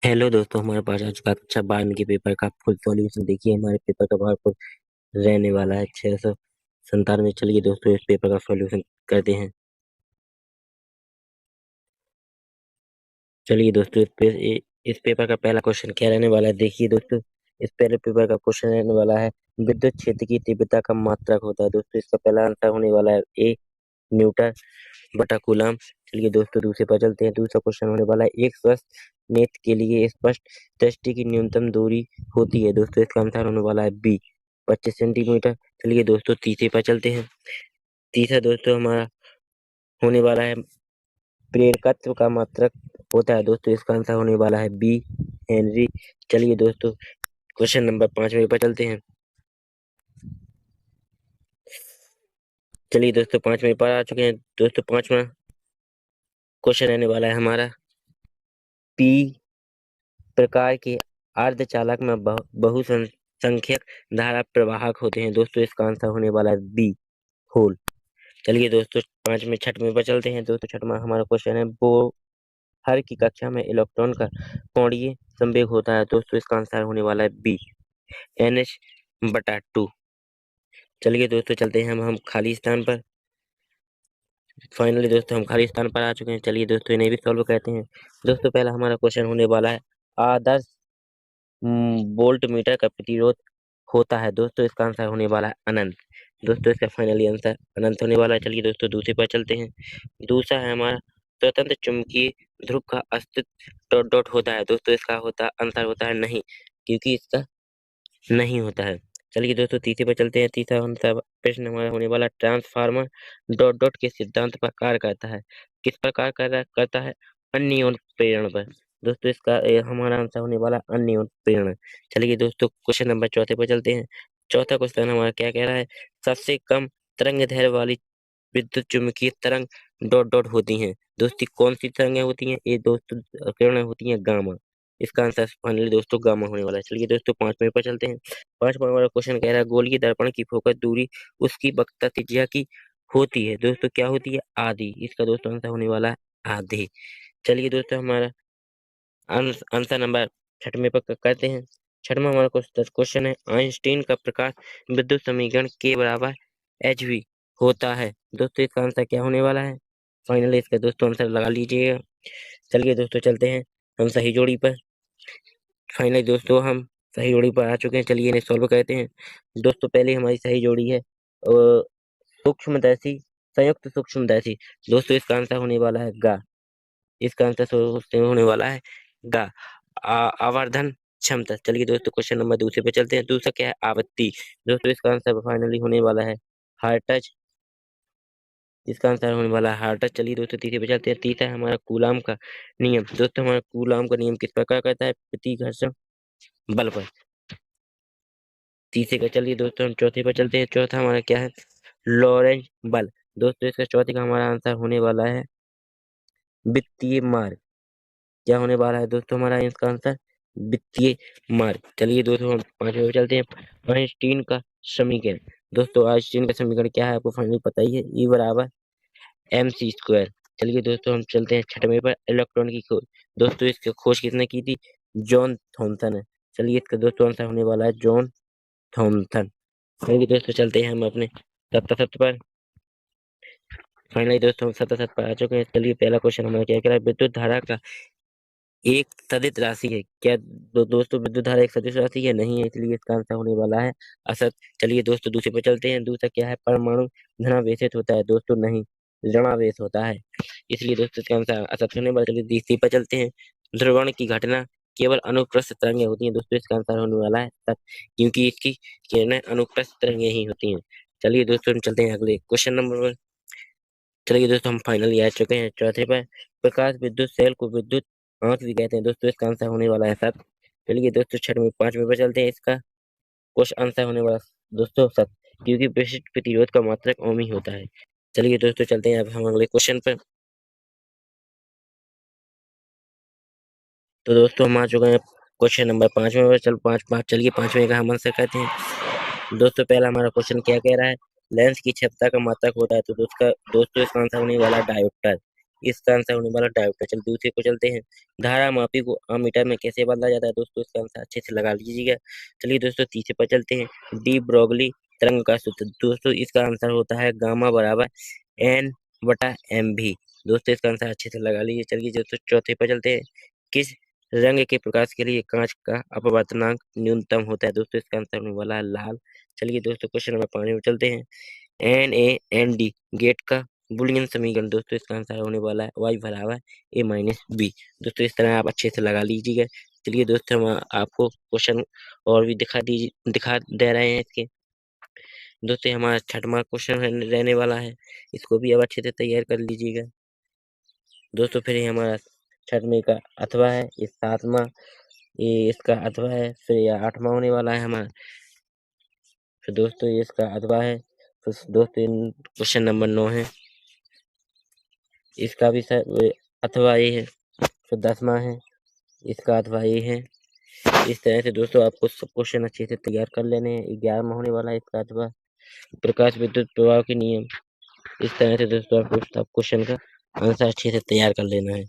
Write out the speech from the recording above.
Hello दोस्तों, हमारे पास आज का कक्षा 12 के पेपर का फुल सॉल्यूशन देखिए। हमारे पेपर का भार रहने वाला है 697। चलिए दोस्तों, इस पेपर का सॉल्यूशन करते हैं। चलिए दोस्तों, इस पेपर का पहला क्वेश्चन क्या रहने वाला है, देखिए दोस्तों। इस पहले पेपर का क्वेश्चन रहने वाला है, विद्युत क्षेत्र की तीव्रता का मात्रक होता है। दोस्तों, इसका पहला आंसर होने वाला है ए, न्यूटन बटा कूलम। चलिए दोस्तों, दूसरे पर चलते हैं। दूसरा क्वेश्चन होने वाला है, एक स्वस्थ नेत्र के लिए स्पष्ट दृष्टि की न्यूनतम दूरी होती है। दोस्तों, इसका आंसर होने वाला है बी, 25 सेंटीमीटर। चलिए दोस्तों, तीसरे पर चलते हैं। तीसरा दोस्तों हमारा होने वाला है, प्रेरकत्व का मात्रक होता है। दोस्तों, इसका आंसर होने वाला है बी, हेनरी। चलिए दोस्तों, क्वेश्चन नंबर 5 पर चलते हैं। चलिए दोस्तों, 5 पर आ चुके हैं। दोस्तों, 5वां क्वेश्चन रहने वाला है हमारा, पी प्रकार के अर्धचालक में बहुसंख्यक धारा प्रवाहक होते हैं। दोस्तों, इसका आंसर होने वाला है बी, होल। चलिए दोस्तों, छठवें पर चलते हैं। दोस्तों, छठवां हमारा क्वेश्चन है, वो हर की कक्षा में इलेक्ट्रॉन का कोणीय संवेग होता है। दोस्तों, इसका आंसर होने वाला है बी, NH/2। चलिए दोस्तों, चलते हैं हम खाली स्थान पर। फाइनली दोस्तों, हम खाली स्थान पर आ चुके हैं। चलिए दोस्तों, इन्हें भी सॉल्व करते हैं। दोस्तों, पहला हमारा क्वेश्चन होने वाला है, आदर्श वोल्ट मीटर का प्रतिरोध होता है। दोस्तों, इसका आंसर होने वाला है अनंत। दोस्तों, इसका फाइनली आंसर अनंत होने वाला है। चलिए दोस्तों, दूसरे पर चलते हैं। दूसरा है हमारा, स्वतंत्र चुंबकीय ध्रुव का अस्तित्व डॉट डॉट होता है। दोस्तों, इसका आंसर होता है नहीं, क्योंकि इसका नहीं होता है। चलिए दोस्तों, तीसरे पर चलते हैं। तीसरा आंसर प्रश्न हमारा होने वाला, ट्रांसफार्मर डॉट डॉट के सिद्धांत पर कार्य करता है। किस प्रकार करता है? अन्योन प्रेरण पर। दोस्तों, इसका हमारा आंसर होने वाला अन्योन प्रेरण। चलिए दोस्तों, क्वेश्चन नंबर चौथे पर चलते हैं। चौथा क्वेश्चन हमारा क्या कह रहा है, सबसे कम तरंग दैर्घ्य वाली विद्युत चुम्बकीय तरंग डॉट डॉट होती हैं। दोस्तों, कौन सी तरंगें होती हैं? ये दोस्तों किरणें होती हैं गामा। इसका आंसर फाइनली दोस्तों गामा होने वाला है। चलिए दोस्तों, 5वें पर चलते हैं। 5वां वाला क्वेश्चन कह रहा है, गोलीय दर्पण की फोकस दूरी उसकी वक्रता त्रिज्या की होती है। दोस्तों, क्या होती है? आधी। इसका दोस्तों आंसर होने वाला है आधी। चलिए दोस्तों, हमारा आंसर नंबर छठवें पर करते हैं। छठवां हमारा क्वेश्चन है, आइंस्टीन का प्रकाश विद्युत समीकरण के बराबर HV होता है। दोस्तों, इसका आंसर क्या होने वाला है? फाइनली इसका दोस्तों आंसर लगा लीजिएगा। चलिए दोस्तों, चलते हैं हम सही जोड़ी पर। फाइनली दोस्तों, हम सही जोड़ी पर आ चुके हैं। चलिए इन्हें सॉल्व करते हैं। दोस्तों, पहले हमारी सही जोड़ी है सूक्ष्मदर्शी, संयुक्त सूक्ष्मदर्शी। दोस्तों, इसका आंसर होने वाला है गा। इसका आंसर होने वाला है गा, आवर्धन क्षमता। चलिए दोस्तों, क्वेश्चन नंबर दूसरे पे चलते हैं। दूसरा क्या है? आवृत्ति। दोस्तों, इसका आंसर फाइनली होने वाला है हर्ट्ज। इसका आंसर होने वाला है हर्ट्ज। चलिए दोस्तों, तीसरे पे चलते हैं। तीसरा है हमारा कूलाम का नियम। दोस्तों, हमारा कूलाम का नियम किस प्रकार करता है? प्रति घर्षण बल पर। तीसरे का चलिए दोस्तों, हम चौथे पर चलते हैं। चौथा हमारा क्या है? लॉरेंट बल। दोस्तों, इसका चौथे का हमारा आंसर होने वाला है वित्तीय मार्ग। क्या होने वाला है दोस्तों हमारा इसका आंसर? वित्तीय मार्ग। चलिए दोस्तों, हम 5वें पे चलते हैं। आइंस्टीन का समीकरण। दोस्तों, आइंस्टीन का समीकरण क्या है? आपको फाइनली पता ही है, E बराबर mc²। चलिए दोस्तों, हम चलते हैं 6वें पर, इलेक्ट्रॉन की खोज। दोस्तों, इसकी खोज किसने की थी? जॉन थॉमसन है। चलिए, इसका दोस्तों आंसर होने वाला है जॉन थॉमसन। चलिए दोस्तों, चलते हैं हम अपने सत्ता सत्ता पर। फाइनली दोस्तों, हम सत्ता सत्ता पर आ चुके हैं। चलिए, पहला क्वेश्चन हमारा क्या कह रहा है, विद्युत धारा का एक सदिश राशि है। क्या दोस्तों विद्युत धारा एक सदिश राशि है? नहीं है, इसलिए इसका आंसर होने वाला है असत। चलिए दोस्तों, दूसरे पर चलते हैं। दूसरा क्या है? परमाणु धनावेशित होता है। दोस्तों, नहीं, ऋणावेश होता है, इसलिए दोस्तों इसका आंसर असत होने वाला। चलिए तीसरे पर चलते हैं। ध्रुवण की घटना केवल अनुप्रस्थ तरंगें होती हैं। दोस्तों, इसका आंसर होने वाला है सत, क्योंकि इसकी किरणें अनुप्रस्थ तरंगें ही होती हैं। चलिए दोस्तों, हम चलते हैं अगले क्वेश्चन नंबर। चलिए दोस्तों, हम फाइनली आ चुके हैं चौथे पर। प्रकाश विद्युत सेल को विद्युत आंख भी कहते हैं। दोस्तों, इसका आंसर होने वाला है सत। चलिए दोस्तों, 5वें पर चलते हैं। इसका क्वेश्चन आंसर होने वाला दोस्तों सत, क्योंकि विशिष्ट प्रतिरोध का मात्रक ओम ही होता है। चलिए दोस्तों, चलते हैं अब हम अगले क्वेश्चन पर। तो दोस्तों, हम आ चुके हैं क्वेश्चन नंबर 5वें पर। चलिए 5वें का हम आंसर करते हैं। दोस्तों, पहला हमारा क्वेश्चन क्या कह रहा है? लेंस की क्षमता का मात्रक होता है। तो दोस्तों इसका आंसर होने वाला डायोप्टर। इसका आंसर होने वाला डायोप्टर। चल दूसरे को चलते हैं। धारा मापी को अमीटर में कैसे बदला जाता है दोस्तों, इसका आंसर अच्छे से लगा लीजिएगा। चलिए दोस्तों तीसरे पर चलते हैं। डी ब्रोगली तरंग का सूत्र दोस्तों, इसका आंसर होता है गामा बराबर N/mv। दोस्तों इसका आंसर अच्छे से लगा लीजिए। चलिए दोस्तों चौथे पर चलते हैं। किस रंग के प्रकाश के लिए कांच का अपवर्तनांक न्यूनतम होता है दोस्तों, इसका आंसर होने वाला है लाल। चलिए दोस्तों क्वेश्चन नंबर 5 में चलते हैं। NaND गेट का बुलियन समीकरण दोस्तों, इसका आंसर होने वाला है y बराबर a-b। दोस्तों इस तरह आप अच्छे से लगा लीजिएगा। चलिए दोस्तों हम आपको क्वेश्चन और भी दिखा दे रहे हैं इसके। दोस्तों हमारा छठवां क्वेश्चन रहने वाला है, इसको भी अब अच्छे से तैयार कर लीजिएगा। दोस्तों फिर ये हमारा छठवें का अथवा है, ये सातवां, ये इसका अथवा है, फिर यह आठवां होने वाला है हमारा। फिर दोस्तों ये इसका अथवा है। फिर दोस्तों क्वेश्चन नंबर 9 है, इसका भी अथवा ये है। फिर 10वां है, इसका अथवा ये है। इस तरह से दोस्तों आपको सब क्वेश्चन अच्छे से तैयार कर लेने हैं। 11वां होने वाला है इसका अथवा प्रकाश विद्युत प्रवाह के नियम। इस तरह से दोस्तों आपको सब क्वेश्चन का आंसर अच्छे से तैयार कर लेना है।